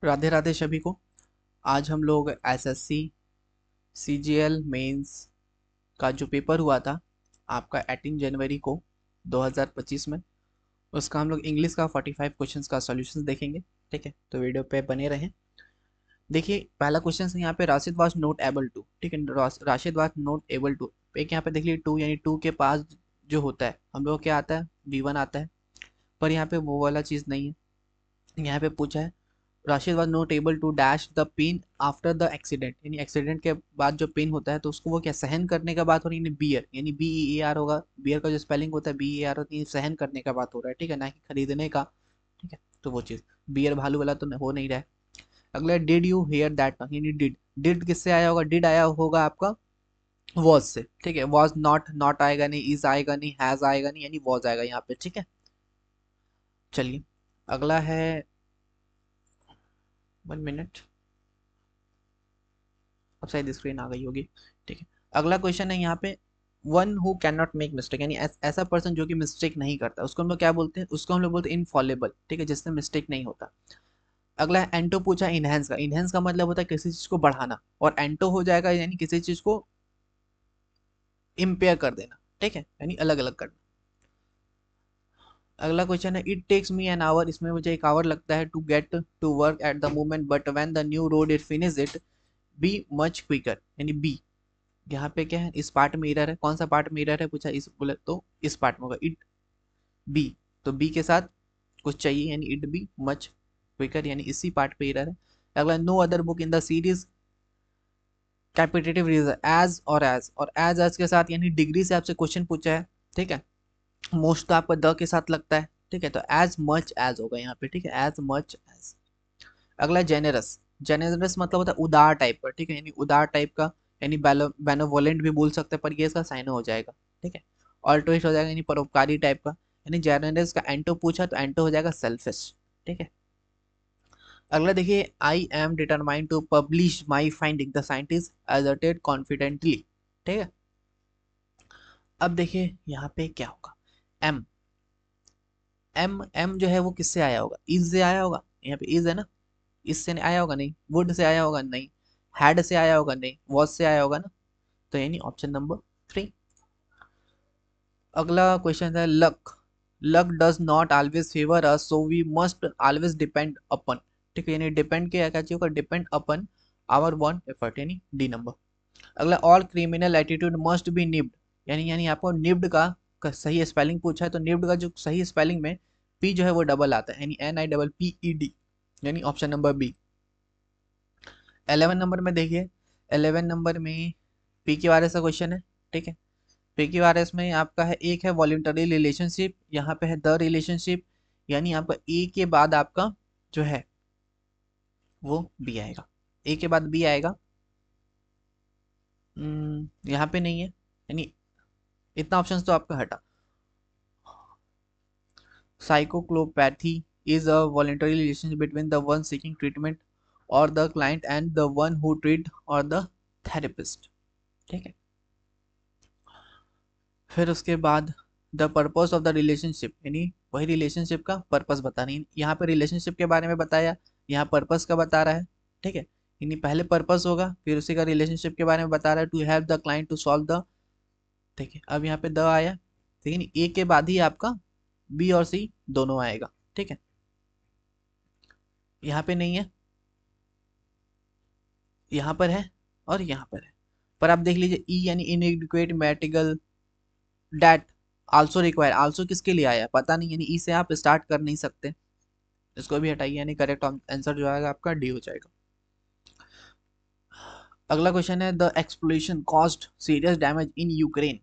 राधे राधे सभी को। आज हम लोग एसएससी सीजीएल मेंस का जो पेपर हुआ था आपका 18 जनवरी को 2025 में, उसका हम लोग इंग्लिश का 45 क्वेश्चंस का सॉल्यूशंस देखेंगे। ठीक है, तो वीडियो पे बने रहें। देखिए पहला क्वेश्चन है यहाँ पे, Rashid was not able to. ठीक है, Rashid was not able to. एक यहाँ पे देख लीजिए टू, यानी टू के पास जो होता है हम लोग क्या आता है, V1 आता है, पर यहाँ पे वो वाला चीज़ नहीं है। यहाँ पे पूछा है Rashid was not able to dash the pain after the accident, यानी एक्सीडेंट के बाद जो पेन होता है तो उसको वो क्या सहन करने का बात हो रही है, बियर यानी BEAR होगा। बियर का जो स्पेलिंग होता है BEAR होती है, सहन करने का बात हो रहा है। ठीक है, ना कि खरीदने का। ठीक है, तो वो चीज़ बियर भालू वाला तो हो नहीं रहा है। अगला डिड यू हेयर दैट, यानी डिड, डिड किससे आया होगा, डिड आया होगा आपका वॉज से। ठीक है, वॉज नॉट, नॉट आएगा नहीं, इज आएगा नहीं, हैज आएगा नहीं, यानी वॉज आएगा यहाँ पे। ठीक है, चलिए अगला है, 1 मिनट, अब शायद स्क्रीन आ गई होगी। ठीक है, अगला क्वेश्चन है यहाँ पे, one who can not make mistake, यानी ऐसा पर्सन जो कि मिस्टेक नहीं करता, उसको हम लोग क्या बोलते हैं, उसको हम लोग बोलते हैं इनफॉलेबल। ठीक है, जिससे मिस्टेक नहीं होता। अगला है एंटो पूछा इनहेंस का। इनहेंस का मतलब होता है किसी चीज को बढ़ाना, और एंटो हो जाएगा यानी किसी चीज को इम्पेयर कर देना। ठीक है, यानी अलग अलग करना। अगला क्वेश्चन है, it takes me an hour, इसमें मुझे एक आवर लगता है to get to work at the moment, but when the new road it finish it be much quicker, यानी बी। यहाँ पे क्या है, इस पार्ट में एरर है, कौन सा पार्ट में एरर है पूछा, इस बोले तो इस पार्ट में होगा इट बी, तो बी के साथ कुछ चाहिए यानी इट बी मच क्विकर, यानी इसी पार्ट पे एरर है। अगला, no other book in the series captivating reason age, और एज के साथ यानी डिग्री से आपसे क्वेश्चन पूछा है। ठीक है, मोस्ट तो आपका द के साथ लगता है। ठीक है, तो एज मच एज होगा यहाँ पे। ठीक है, एज मच एज। अगला जेनेरस, जेनेरस मतलब होता है उदार टाइप का। ठीक है, यानी उदार टाइप का, यानी बेनोवोलेंट भी बोल सकते हैं, पर ये इसका साइन हो जाएगा। ठीक है, ऑल्ट्रोइस्ट हो जाएगा यानी परोपकारी टाइप का। यानी जेनेरस का एंटो पूछा तो एंटो हो जाएगा सेल्फिश। ठीक है, अगला देखिए, I am determined to publish my finding, the scientist asserted confidently. ठीक है, अब देखिए यहाँ पे क्या होगा, एम, एम जो है वो किससे आया होगा, इज से आया होगा। यहाँ पे इज है ना, इससे आया होगा नहीं, वुड से आया होगा नहीं, हैड से आया होगा नहीं, वॉज से आया होगा ना, तो यानी ऑप्शन नंबर 3। अगला क्वेश्चन है, luck, luck does not always favour us so we must always depend upon. ठीक है, यानी डिपेंड क्या चाहिए होगा, depend upon our own effort, यानी डी नंबर। अगला, all criminal attitude must be nipped, यानी आपको निब्ड का सही स्पेलिंग पूछा है, तो निब्ड का जो सही स्पेलिंग में पी जो है वो डबल आता है, यानी NIPPED, यानी ऑप्शन नंबर बी। 11 नंबर में देखिए, 11 नंबर में पी क्यू आर एस का क्वेश्चन है। ठीक है, पी क्यू आर एस में आपका है, एक है वॉल्यूंटरी रिलेशनशिप, यहाँ पे है द रिलेशनशिप, यानी आपका ए के बाद आपका जो है वो बी आएगा, ए के बाद बी आएगा। यहाँ पे नहीं है, यानी इतना ऑप्शन तो आपका हटा। साइकोक्लोपैथी is a voluntary relationship between the one seeking treatment or the client and the one who treat or the therapist। ठीक है, फिर उसके बाद the purpose of the relationship, यानी वही रिलेशनशिप का पर्पस बता रही है। यहाँ पे रिलेशनशिप के बारे में बताया, यहाँ पर्पस का बता रहा है। ठीक है, यानी पहले पर्पस होगा, फिर उसी का रिलेशनशिप के बारे में बता रहा है, to help the client to solve the. ठीक है, अब यहाँ पे द आया, लेकिन ए के बाद ही आपका बी और सी दोनों आएगा। ठीक है, यहाँ पे नहीं है, यहाँ पर है और यहाँ पर है। पर आप देख लीजिए ई यानी inadequate medical that also require, also किसके लिए आया पता नहीं, यानी ई से आप स्टार्ट कर नहीं सकते। इसको भी हटाइए, यानी करेक्ट आंसर जो आएगा आपका डी हो जाएगा। अगला क्वेश्चन है, the explosion caused serious damage in Ukraine.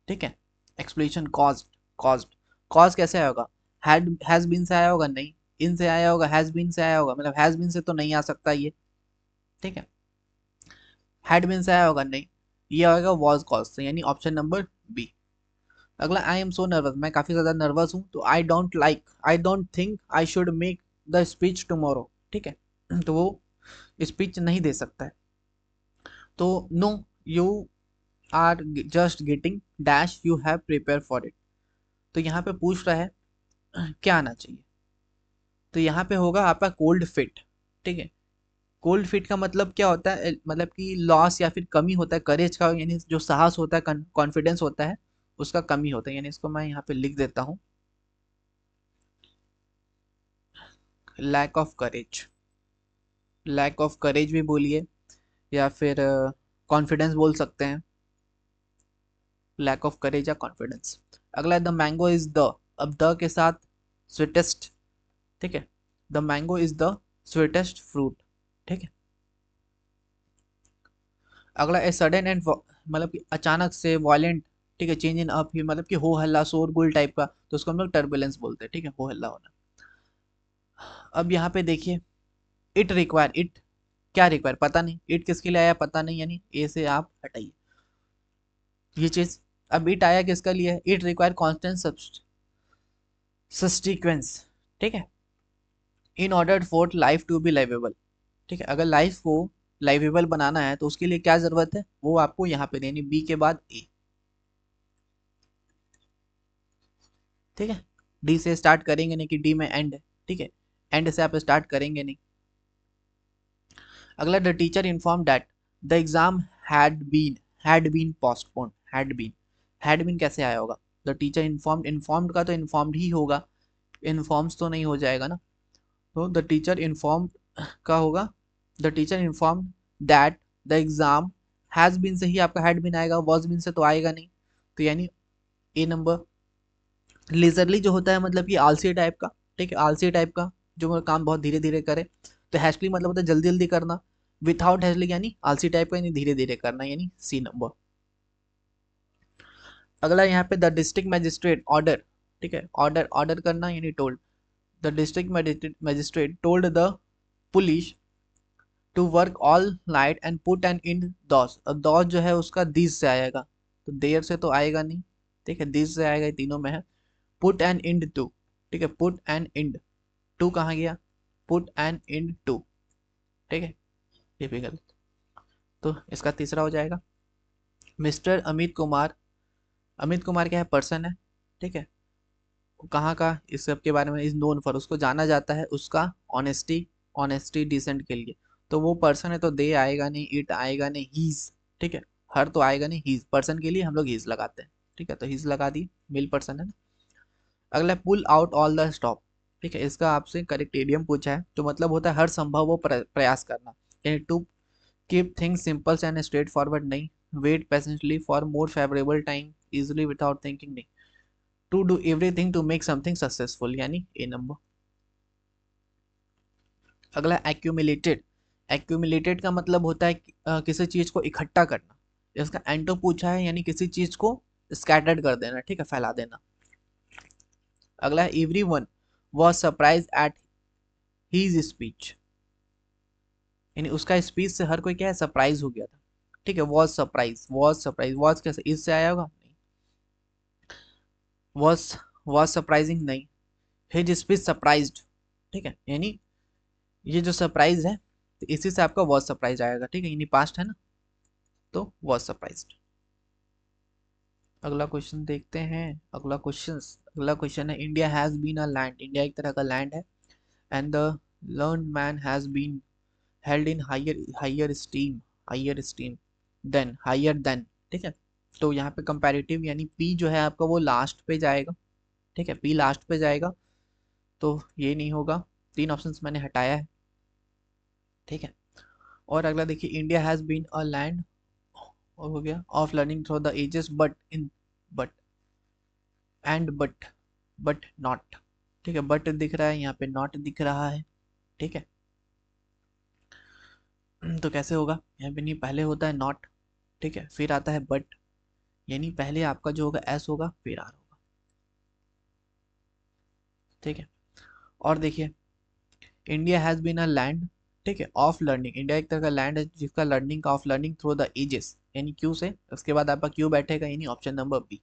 ठीक है, एक्सप्लोशन कॉज्ड, कॉज्ड, कॉज कैसे आया होगा, हैड हैज बीन से आया होगा नहीं, इन से आया होगा, हैज बीन से आया होगा, मतलब हैज बीन से तो नहीं आ सकता ये। ठीक है, हैड बीन से आया होगा नहीं, ये आएगा वॉज कॉज से, यानी ऑप्शन नंबर बी। अगला, आई एम सो नर्वस, मैं काफी ज्यादा नर्वस हूँ, तो I don't think I should make the speech tomorrow. ठीक है, तो वो स्पीच नहीं दे सकता है। तो no, you are just getting dash you have prepare for it, तो यहाँ पे पूछ रहा है क्या आना चाहिए, तो यहाँ पे होगा आपका कोल्ड फिट। ठीक है। कोल्ड फीट का मतलब क्या होता है, मतलब कि लॉस या फिर कमी होता है करेज का, यानी जो साहस होता है, कॉन्फिडेंस होता है, उसका कमी होता है। यानी इसको मैं यहाँ पे लिख देता हूँ, lack of courage. Lack of courage भी बोलिए, या फिर कॉन्फिडेंस बोल सकते हैं, लैक ऑफ करेज या कॉन्फिडेंस। अगला द मैंगो इज द, अब द के साथ स्वीटेस्ट, ठीक है, the mango is the sweetest fruit, ठीक है। अगला ए सडन एंड, मतलब कि अचानक से, वॉयलेंट, ठीक है, चेंज इन अप ही, मतलब कि हो हल्ला शोरगुल टाइप का, तो उसको हम लोग टर्बुलेंस बोलते हैं, ठीक है, हो हल्ला होना। अब यहाँ पे देखिए, इट रिक्वायर, इट क्या रिक्वायर पता नहीं, इट किसके लिए आया पता नहीं, यानी ए से आप हटाइए ये चीज। अब इट आया किसका लिए, इट रिक्वायर कांस्टेंट सब्सटीक्वेंस, ठीक है, in order for life to be liveable, ठीक है। अगर लाइफ को लाइवेबल बनाना है तो उसके लिए क्या जरूरत है, वो आपको यहाँ पे देनी, बी के बाद ए, ठीक है। डी से स्टार्ट करेंगे नहीं कि डी में एंड है, ठीक है, एंड से आप स्टार्ट करेंगे नहीं। अगला the teacher inform that the exam had been postponed, had been कैसे आया होगा, द टीचर इन्फॉर्म्ड, इन्फॉर्म्ड का तो इन्फॉर्म्ड ही होगा, इन्फॉर्म्स तो नहीं हो जाएगा ना, तो द टीचर इन्फॉर्म्ड का होगा, the teacher informed that the exam has been से ही आपका हैड बीन आएगा, वॉज बीन से तो आएगा नहीं, तो यानी ए नंबर। लेजरली जो होता है मतलब कि आलसी टाइप का, ठीक है, आलसी टाइप का, जो काम बहुत धीरे धीरे करे, तो हैस्टली मतलब होता है जल्दी जल्दी करना, विथआउट हैस्टली यानी आलसी टाइप का, यानी धीरे धीरे करना, यानी सी नंबर। अगला यहाँ पे द डिस्ट्रिक्ट मैजिस्ट्रेट ऑर्डर, ठीक है, ऑर्डर ऑर्डर करना यानी told, the district magistrate told the police to work all night and put an end those, अब दॉस जो है उसका दिस से आएगा, तो देर से तो आएगा नहीं, ठीक है, दिस से आएगा, ये तीनों में है। पुट एन इंड टू, ठीक है, पुट एन इंड टू कहाँ गया, पुट एन इंड टू, ठीक है, ये भी गलत, तो इसका तीसरा हो जाएगा। मिस्टर अमित कुमार, अमित कुमार क्या है, पर्सन है, ठीक है, कहाँ का, इस सब के बारे में इज नोन फॉर, उसको जाना जाता है उसका ऑनेस्टी, ऑनेस्टी डिसेंट के लिए, तो वो पर्सन है तो दे आएगा नहीं, इट आएगा नहीं, हीज, ठीक है, हर तो आएगा नहीं, हीज, पर्सन के लिए हम लोग हीज लगाते हैं, ठीक है, तो हीज लगा दी, मेल पर्सन है ना। अगला pull out all the stop, ठीक है, इसका आपसे करेक्ट इडियम पूछा है, तो मतलब होता है हर संभव वो प्रयास करना, यानी to keep things simple and straightforward नहीं, wait patiently for more favourable time, easily without thinking नहीं, to do everything to make something successful, यानी ए नंबर। अगला एक्यूमुलेटेड, एक्यूमुलेटेड का मतलब होता है किसी चीज को इकट्ठा करना, इसका एंटो पूछा है, यानी किसी चीज को स्कैटर्ड कर देना, ठीक है, फैला देना। अगला है everyone was surprise at his speech, यानी उसका स्पीच से हर कोई क्या है, सरप्राइज हो गया था, ठीक है, was surprise, was surprise, was कैसे इससे आया होगा, वॉज, वॉज सरप्राइजिंग नहीं, हिज स्पीच सरप्राइज्ड, ठीक है, यानी ये जो सरप्राइज है, तो इसी से आपका वॉज सरप्राइज आएगा, ठीक है, यानी पास्ट है ना, तो वॉज सरप्राइज्ड। अगला क्वेश्चन देखते हैं, अगला क्वेश्चन है India has been a land, India एक तरह का लैंड है, and the learned man has been held in higher steam than, higher than, ठीक है, तो यहाँ पे कंपैरेटिव यानी पी जो है आपका वो लास्ट पे जाएगा, ठीक है, पी लास्ट पे जाएगा, तो ये नहीं होगा, तीन ऑप्शंस मैंने हटाया है, ठीक है। और अगला देखिए India has been a land, और हो गया of learning through the ages, but in, but and but not, ठीक है, बट दिख रहा है यहाँ पे, नॉट दिख रहा है, ठीक है, तो कैसे होगा, यहाँ पे नहीं, पहले होता है नॉट, ठीक है, फिर आता है बट, यानी पहले आपका जो होगा एस होगा फिर आर होगा, ठीक है। और देखिए India has been a land, ठीक है, ऑफ लर्निंग, इंडिया एक तरह का लैंड है जिसका लर्निंग का, of learning through the ages, यानी क्यू से, उसके बाद आपका क्यू बैठेगा, यानी option number B.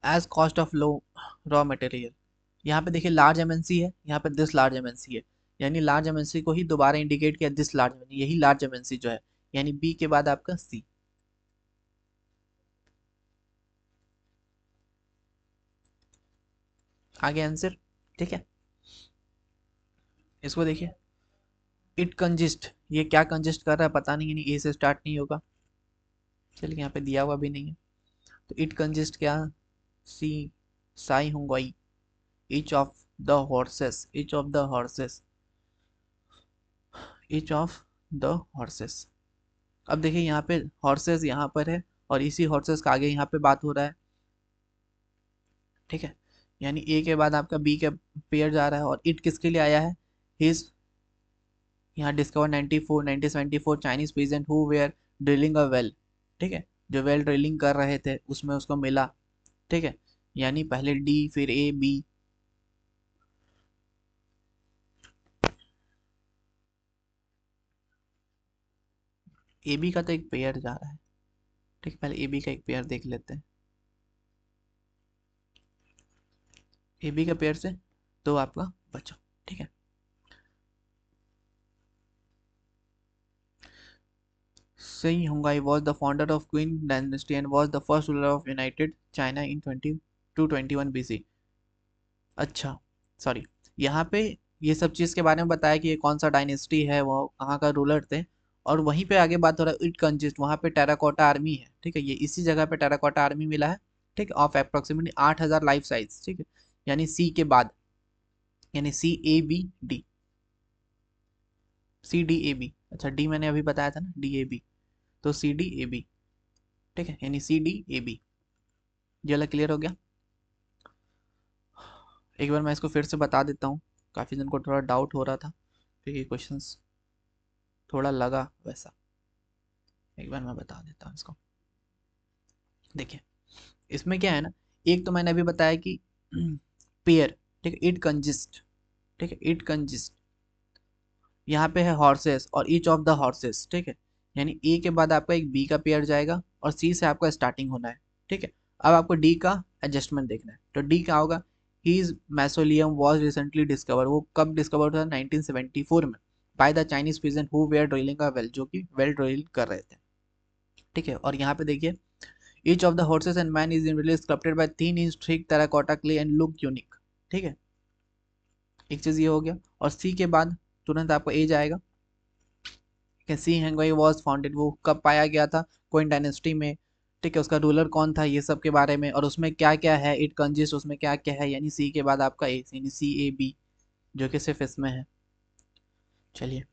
As cost of low raw material, यहाँ पे देखिए लार्ज एमएनसी है, यहाँ पे दिस लार्ज एमएनसी है, यानी लार्ज एमएनसी को ही दोबारा इंडिकेट किया, दिस लार्ज, यही लार्ज एमएनसी जो है, यानी बी के बाद आपका सी। आगे आंसर, ठीक है। इसको देखिए, इट कंजिस्ट, ये क्या कंजिस्ट कर रहा है पता नहीं, यानी ए से स्टार्ट नहीं होगा। चलिए यहाँ पे दिया हुआ भी नहीं है, तो इट कंजिस्ट क्या, सी Sai हुंगई, each of the horses, each of the horses, each of the horses। अब देखिए यहाँ पे हॉर्सेस यहाँ पर है, और इसी हॉर्सेस का आगे यहाँ पे बात हो रहा है, ठीक है। यानी ए के बाद आपका बी का पेयर जा रहा है, और इट किसके लिए आया है, हिज, यहाँ discover 94 1974 Chinese peasant who were drilling a well, ठीक है, जो वेल ड्रिलिंग कर रहे थे उसमें उसको मिला, ठीक है। यानी पहले डी फिर ए बी, ए बी का तो एक पेयर जा रहा है, ठीक है, पहले ए बी का एक पेयर देख लेते हैं। ए बी का पेयर से तो आपका बचा, ठीक है। Sui Hongai was the founder of Qing dynasty and was the first ruler of United China in 2221 BC। अच्छा, सॉरी, यहाँ पे ये सब चीज़ के बारे में बताया कि ये कौन सा डायनेस्टी है, वो कहाँ का रूलर थे, और वहीं पे आगे बात हो रहा है इट कंजिस्ट, वहाँ पे टेराकोटा आर्मी है, ठीक है, ये इसी जगह पे टेराकोटा आर्मी मिला है, ठीक है, ऑफ अप्रोक्सीमेटली 8000 लाइफ साइज, ठीक है, यानी सी के बाद, यानी C A B D, C D A B, अच्छा डी मैंने अभी बताया था ना, डी ए बी, तो सी डी ए बी, ठीक है, यानी सी डी ए बी। ये वाला क्लियर हो गया। एक बार मैं इसको फिर से बता देता हूँ, काफ़ी जन को थोड़ा डाउट हो रहा था क्योंकि क्वेश्चंस थोड़ा लगा वैसा, एक बार मैं बता देता हूँ इसको। देखिए इसमें क्या है ना, एक तो मैंने अभी बताया कि पेयर, ठीक है, इट कंजिस्ट, ठीक है, इट कंजिस्ट, यहाँ पे है हॉर्सेस और ईच ऑफ द हॉर्सेस, ठीक है, यानी ए के बाद आपका एक बी का पेयर जाएगा और सी से आपका स्टार्टिंग होना है, ठीक है। अब आपको डी का एडजस्टमेंट देखना है, तो डी क्या होगा, his mausoleum was recently discover, वो कब डिस्कवर हुआ, 1974 में, by the Chinese peasant who were drilling a well, जो कि वेल ड्रिल कर रहे थे, ठीक है। और यहाँ पे देखिए, each of the horses and man is individually sculpted by thin inch thick terracotta clay and look unique, ठीक है, एक चीज ये हो गया। और सी के बाद तुरंत आपको ए जाएगा, सी हेंगवाई वॉज फाउंडेड, वो कब पाया गया था, कोइन डायनेस्टी में, ठीक है, उसका रूलर कौन था, ये सब के बारे में, और उसमें क्या क्या है, इट कंजिस्ट उसमें क्या क्या है, यानी सी के बाद आपका ए, यानी सी ए बी, जो कि सिर्फ इसमें है। चलिए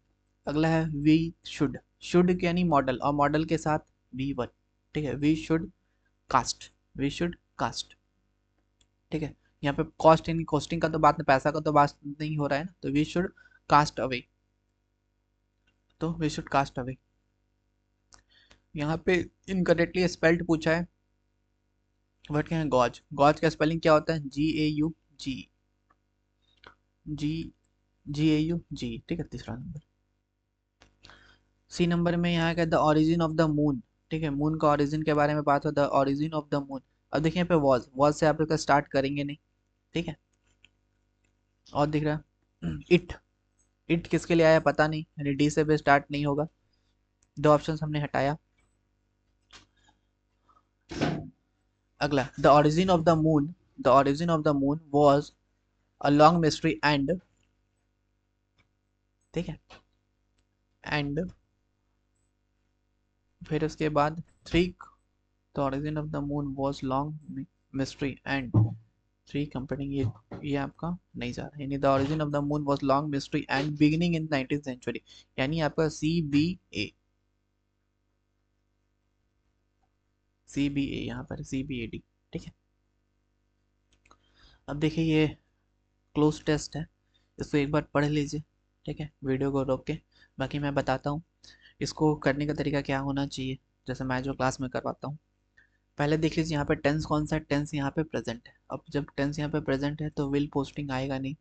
अगला है वी शुड, शुड यानी मॉडल, और मॉडल के साथ वी वन, ठीक है, we should cast, we should cast, ठीक है। यहाँ पे कॉस्ट यानी कॉस्टिंग का तो बात नहीं, पैसा का तो बात नहीं हो रहा है ना, तो वी शुड कास्ट अवे, तो वी शुड कास्ट अवे। यहाँ पे इनकरेक्टली स्पेल्ड पूछा है, वर्ड क्या है, गॉज, गॉज का स्पेलिंग क्या होता है, जी ए you ji, ji ji A you जी, ठीक है, तीसरा नंबर। सी नंबर में यहाँ का the origin of the moon, ठीक है, मून का ओरिजिन के बारे में बात हो, the origin of the moon. अब देखिए यहाँ पे वॉज, वॉज से आप लोग स्टार्ट करेंगे नहीं, ठीक है। और दिख रहा है इट, इट किसके लिए आया पता नहीं, यानी डी से भी स्टार्ट नहीं होगा, दो ऑप्शन हमने हटाया। अगला the origin of the moon, the origin of the moon was a long mystery and, ठीक है, एंड फिर उसके बाद three, the origin of the moon was long mystery and three comparing, ये आपका नहीं जा रहा, यानी the origin of the moon was long mystery and beginning in 19th century, यानी आपका सी बी ए, सी बी ए, यहाँ पर सी बी ए डी, ठीक है। अब देखिए ये क्लोज टेस्ट है, इसको एक बार पढ़ लीजिए, ठीक है, वीडियो को रोक के, बाकी मैं बताता हूँ इसको करने का तरीका क्या होना चाहिए, जैसे मैं जो क्लास में करवाता हूँ। पहले देख लीजिए यहाँ पे टेंस कौन सा है, टेंस यहाँ पे प्रेजेंट है, अब जब टेंस यहाँ पे प्रेजेंट है तो विल पोस्टिंग आएगा नहीं,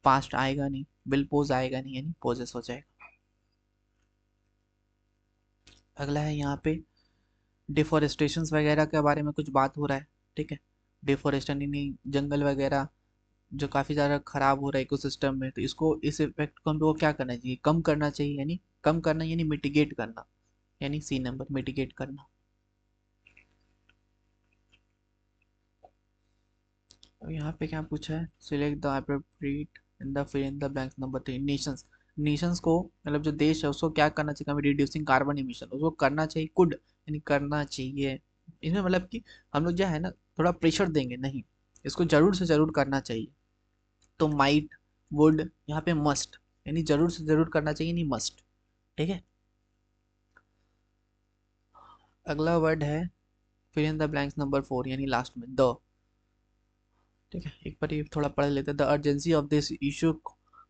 पास्ट आएगा नहीं, विल पोज आएगा नहीं, यानी पोजेस हो जाएगा। अगला है यहाँ पे डिफोरेस्टेशन वगैरह के बारे में कुछ बात हो रहा है, ठीक है, डिफोरेस्टेशन यानी जंगल वगैरह जो काफ़ी ज़्यादा ख़राब हो रहा है इकोसिस्टम में, तो इसको, इस इफेक्ट को हम लोग को क्या करना चाहिए, कम करना चाहिए, यानी कम करना यानी मिटिगेट करना, यानी सी नंबर मिटिगेट करना। अब यहाँ पे क्या पूछा है, select the appropriate in the fill in the blanks number 3 nations. Nations को मतलब जो देश है उसको क्या करना चाहिए, रिड्यूसिंग कार्बन इमिशन, उसको करना चाहिए, कुड यानी करना चाहिए। इसमें मतलब कि हम लोग जो है ना थोड़ा प्रेशर देंगे नहीं, इसको जरूर से जरूर करना चाहिए। तो माइट, वुड, यहाँ पे मस्ट, यानी जरूर से जरूर करना चाहिए नहीं मस्ट। ठीक है, अगला वर्ड है fill in the blanks number 4 यानी लास्ट में द। ठीक है, एक बार ये थोड़ा पढ़ लेते हैं। The urgency of this issue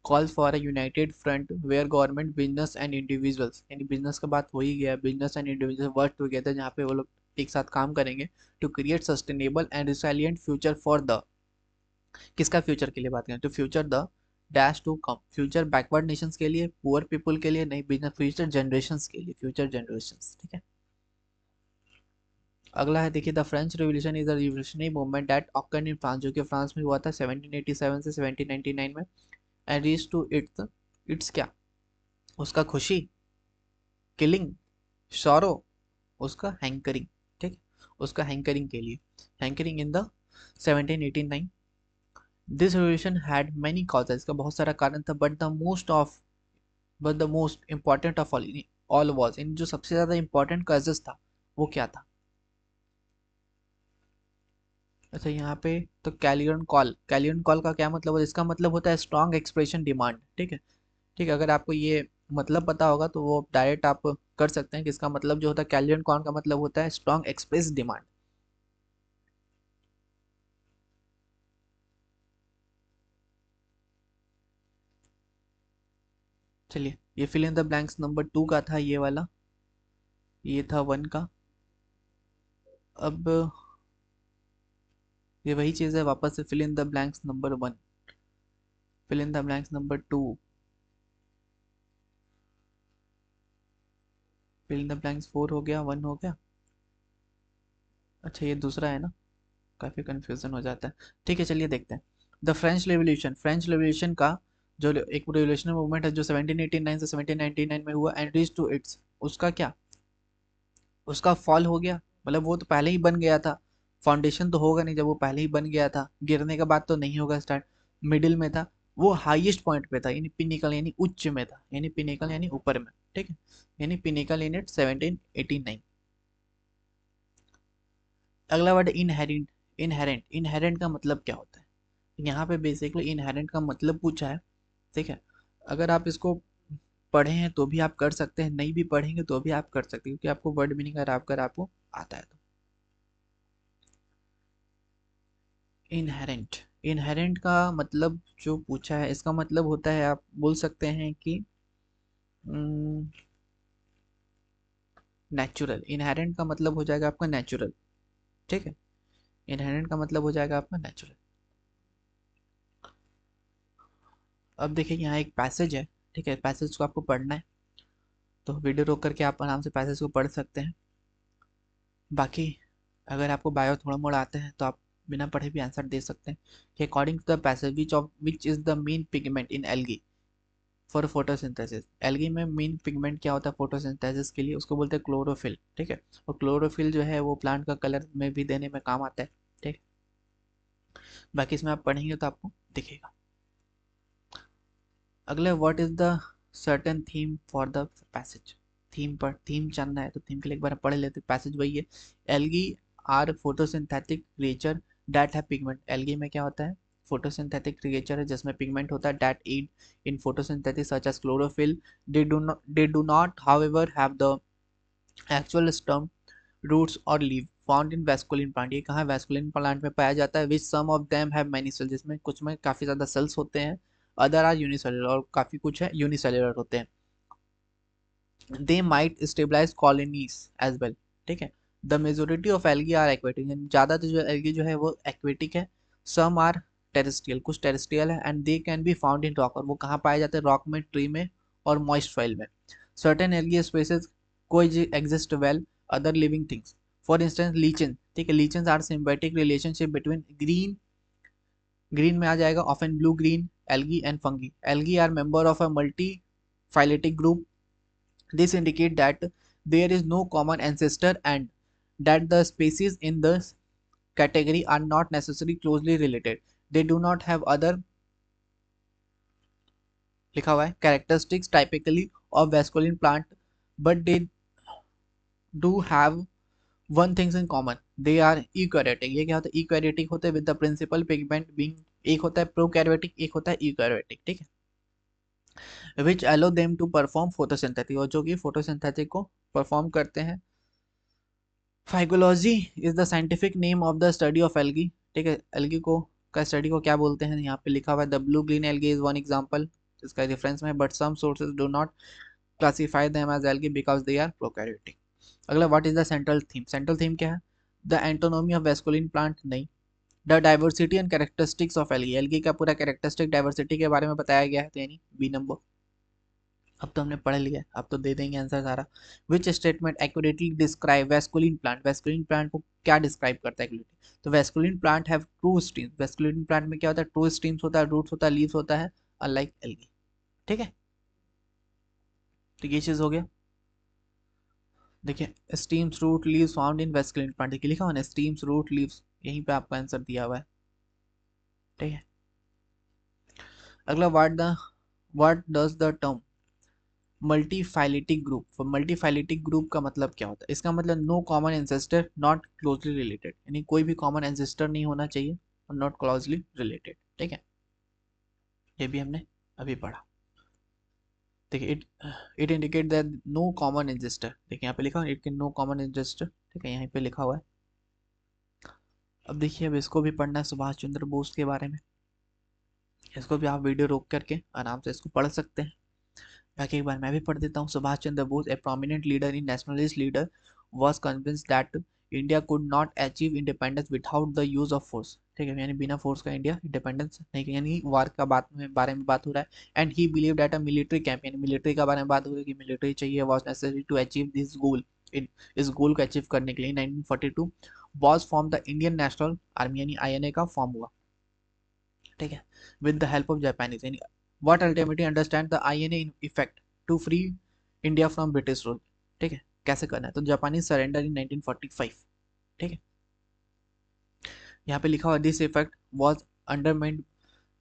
calls for a united front where government, business and individuals, यानी बिजनेस का बात हो ही गया, business and individual work together, जहाँ पे वो लोग एक साथ काम करेंगे to create sustainable and resilient future for the, किसका फ्यूचर के लिए बात करें, to future the dash to come, future backward nations के लिए, पुअर पीपल के लिए नहीं, बिजनेस फ्यूचर जनरेशंस के लिए, फ्यूचर जनरेशंस। ठीक है, अगला है देखिए, the French revolution is the revolutionary movement that occurred in France, जो कि फ्रांस में हुआ था 1787 से 1799 में, and reach to its, its क्या, उसका खुशी, किलिंग, सॉरो, उसका हैंकरिंग। ठीक, उसका हैंकरिंग के लिए, hankering in the 1789। This revolution had many causes, इसका बहुत सारा कारण था, but the most important of all was, in जो सबसे ज्यादा इंपॉर्टेंट कॉजेज था वो क्या था। अच्छा यहाँ पे तो कैलियन कॉल, कैलियन कॉल का क्या मतलब है, इसका मतलब होता है स्ट्रॉन्ग एक्सप्रेशन डिमांड। ठीक है, ठीक है, अगर आपको ये मतलब पता होगा तो वो डायरेक्ट आप कर सकते हैं कि इसका मतलब जो होता है कैलियन कॉल का मतलब होता है स्ट्रॉन्ग एक्सप्रेस डिमांड। चलिए, ये fill in the blanks number 2 का था ये वाला, ये था 1 का। अब ये वही चीज़ है, वापस से fill in the blanks number 1, fill in the blanks number 2, fill in the blanks 4 हो गया, 1 हो गया। अच्छा ये दूसरा है ना, काफ़ी कंफ्यूजन हो जाता है। ठीक है, चलिए देखते हैं। The French revolution, French revolution का जो एक रेवोल्यूशनरी मूवमेंट है जो 1789 से 1799 में हुआ, एंड रीच टू इट्स, उसका क्या, उसका फॉल हो गया, मतलब वो तो पहले ही बन गया था, फाउंडेशन तो होगा नहीं जब वो पहले ही बन गया था, गिरने के बाद तो नहीं होगा स्टार्ट, मिडिल में था, वो हाईएस्ट पॉइंट पे था, यानी पिनिकल यानी उच्च में था, यानी पिनिकल यानी ऊपर में। ठीक है, यानी पिनिकल इन इट 1789। अगला वर्ड इनहेरेंट, इनहेरेंट, इनहेरेंट का मतलब क्या होता है, यहाँ पे बेसिकली इनहेरेंट का मतलब पूछा है। ठीक है, अगर आप इसको पढ़े हैं तो भी आप कर सकते हैं, नहीं भी पढ़ेंगे तो भी आप कर सकते हैं, क्योंकि आपको वर्ड मीनिंग अगर आपको आता है तो। इनहेरेंट, इनहेरेंट का मतलब जो पूछा है इसका मतलब होता है, आप बोल सकते हैं कि नेचुरल, इनहेरेंट का मतलब हो जाएगा आपका नेचुरल। ठीक है, इनहेरेंट का मतलब हो जाएगा आपका नेचुरल। अब देखिए यहाँ एक पैसेज है, ठीक है, पैसेज को आपको पढ़ना है तो वीडियो रोक करके आप आराम से पैसेज को पढ़ सकते हैं। बाकी अगर आपको बायो थोड़ा मोड़ा आते हैं तो आप बिना पढ़े भी आंसर दे सकते हैं कि according to the passage which is the main pigment in algae for photosynthesis, algae में मेन पिगमेंट क्या होता है फोटोसिंथेसिस के लिए, उसको बोलते हैं क्लोरोफिल। ठीक है, और क्लोरोफिल जो है वो प्लांट का कलर में भी देने में काम आता है। ठीक, बाकी इसमें आप पढ़ेंगे तो आपको दिखेगा। अगले what is the certain theme for the passage, theme पर थीम जानना है तो थीम के लिए एक बार पढ़ लेते, पैसेज वही है। Algae are photosynthetic creature that है पिगमेंट, एल्गी में क्या होता है फोटोसिंथेटिक क्रिएचर है जिसमें पिगमेंट होता है, that aid in photosynthesis such as chlorophyll, they do not however have the actual stem, roots और leave found in vascular plant, ये कहाँ वेस्कुलिन प्लांट में पाया जाता है, which some of them have many cells, जिसमें कुछ में काफी ज्यादा सेल्स होते हैं, अदर आर यूनिसेलुलर, और काफी कुछ है यूनिसेलुलर होते हैं। They might stabilise colonies as well. ठीक है, the majority of algae are aquatic, ज्यादातर जो एल्गी जो है वो एक्वेटिक है, सम आर टेरेस्ट्रियल, कुछ टेरेस्ट्रियल है, and they can be found in rock, और वो कहाँ पाए जाते हैं रॉक में, ट्री में और मॉइस्ट सॉइल में। Certain algae species coexist well other living things, for instance lichen. ठीक है, lichen are symbiotic relationship between green, green में आ जाएगा often blue green algae and fungi, algae are member of a multi phyletic group. This indicate that there is no common ancestor and that the species in the category are not necessarily closely related. They do not have other लिखा हुआ है characteristics typically of vascular plant but they do have one things in common, they are eukaryotic. ये क्या होता है? Eukaryotic होते हैं with the principal pigment being, एक होता है प्रोकैरियोटिक, एक होता है यूकैरियोटिक, ठीक है, विच अलो देम टू परफॉर्म फोटोसिंथेसिस, और जो कि फोटोसिंथेसिस को परफॉर्म करते हैं। Phycology is the scientific name of the study of algae, ठीक है, एल्गी को का स्टडी को क्या बोलते हैं? यहाँ पे लिखा हुआ है the blue green algae is one example, इसका रेफरेंस में, but some sources do not classify them as algae because they are prokaryotic. अगला, what is the central theme? Central theme क्या है? The anatomy of vascular plant, नहीं। The diversity and characteristics of algae, algae का पूरा characteristic diversity के बारे में बताया गया है, तो यानी बी नंबर। अब तो हमने पढ़ लिया, अब तो दे देंगे आंसर सारा। Which statement accurately describe vascular plant, vascular plant को क्या डिस्क्राइब करता है एक्यूरेटली? तो vascular plant have true stems, vascular plant में क्या होता है? ट्रू स्ट्रीम्स होता है, रूट्स होता है, लीव्स होता है, अनलाइक एल्गी, ठीक है। तो ये चीज हो गया। देखिए stems root leaves found in vascular plant, देखिए लिखा हुआ है स्टीम्स रूट लीव्स, यहीं पे आपका आंसर दिया हुआ है, ठीक है। अगला, what does the term multiphyletic group, multiphyletic group का मतलब क्या होता है? इसका मतलब no common ancestor not closely related, यानी कोई भी कॉमन एंसेस्टर नहीं होना चाहिए और नॉट क्लोजली रिलेटेड, ठीक है। ये भी हमने अभी पढ़ा। देखिए it indicate that no common ancestor, देखिए यहाँ पे लिखा हुआ it can no common ancestor, ठीक है, यहाँ पे लिखा हुआ है। अब देखिए, अब इसको भी पढ़ना है, सुभाष चंद्र बोस के बारे में। इसको भी आप वीडियो रोक करके आराम से इसको पढ़ सकते हैं। बाकी एक बार मैं भी पढ़ देता हूँ। Subhash Chandra Bose, a prominent leader in nationalist leader, was convinced that India could not achieve independence without the use of force, ठीक है, यानी बिना फोर्स का इंडिया इंडिपेंडेंस नहीं, यानी वार का बारे में बात हो रहा है। And he believe that a military camp, यानी मिलिट्री का बारे में बात हो रही है कि मिलिट्री चाहिए, was necessary to achieve this goal, इस गोल को अचीव करने के लिए 1942 was form the Indian National Army, यानी आईएनए का फॉर्म हुआ, ठीक है, with the help of Japanese, यानी what ultimately understand the INA in effect to free India from British rule, ठीक है, कैसे करना है? तो जापानीज सरेंडर इन 1945, ठीक है। यहाँ पे लिखा हुआ this effect was undermined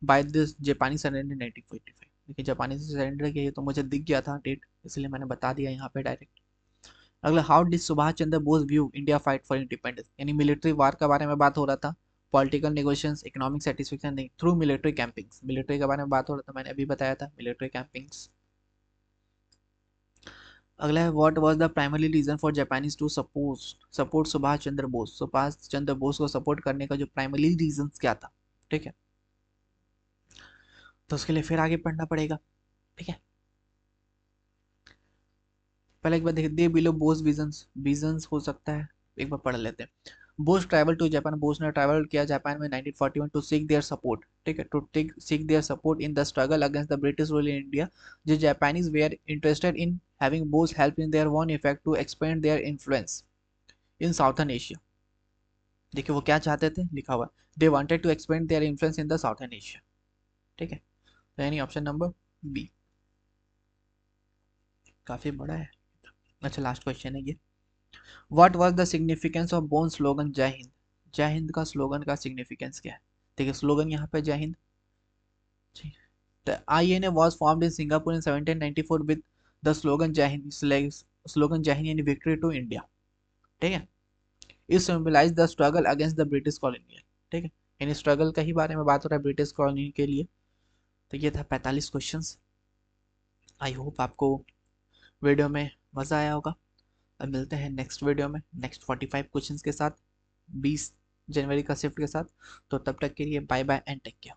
by this जापानी सरेंडर इन 1945, देखिए जापानी से सरेंडर किया, तो मुझे दिख गया था डेट, इसलिए मैंने बता दिया यहाँ पे डायरेक्ट। अगला, how did Subhash Chandra Bose view India fight for independence, यानी मिलिट्री वार का बारे में बात हो रहा था, पॉलिटिकल नेगोशिएशंस, इकोनॉमिक सेटिस्फेक्शन नहीं, थ्रू मिलिट्री कैंपिंग्स, मिलिट्री के बारे में बात हो रहा था, मैंने अभी बताया था मिलिट्री कैंपिंग्स। अगला है what was the primary reason for Japanese to support Subhash Chandra Bose, Subhash Chandra Bose को सपोर्ट करने का जो प्राइमरी रीजन क्या था, ठीक है, तो उसके लिए फिर आगे पढ़ना पड़ेगा, ठीक है। पहले एक बार देखिए, they below Bose visions, visions हो सकता है, एक बार पढ़ लेते हैं। Bose travel to Japan, Bose ने ट्रैवल किया जापान में 1941 टू सीक देयर सपोर्ट, ठीक है, to seek their support in the struggle against the British rule in India. जो Japanese were interested in having Bose help in their one effect to expand their influence in southern Asia, देखिए वो क्या चाहते थे, लिखा हुआ they wanted to expand their influence in the southern Asia, ठीक है, तो यानी ऑप्शन नंबर बी। काफी बड़ा है। अच्छा, लास्ट क्वेश्चन है ये, what was the significance of bone slogan जय हिंद, जय हिंद का स्लोगन का सिग्निफिकेंस क्या है? देखिए स्लोगन यहाँ पे जय Hind, the INA was formed in Singapore in 1794 with the slogan जय हिंद, स्लोगन जय हिंद यानी विक्ट्री टू इंडिया, ठीक है, it symbolise the struggle against the British colonial, ठीक है, यानी स्ट्रगल का ही बारे में बात हो रहा है ब्रिटिश कॉलोनी के लिए। तो ये था 45 क्वेश्चंस। आई होप आपको वीडियो में मजा आया होगा। अब मिलते हैं नेक्स्ट वीडियो में नेक्स्ट 45 क्वेश्चंस के साथ 20 जनवरी का शिफ्ट के साथ। तो तब तक के लिए bye bye and take care.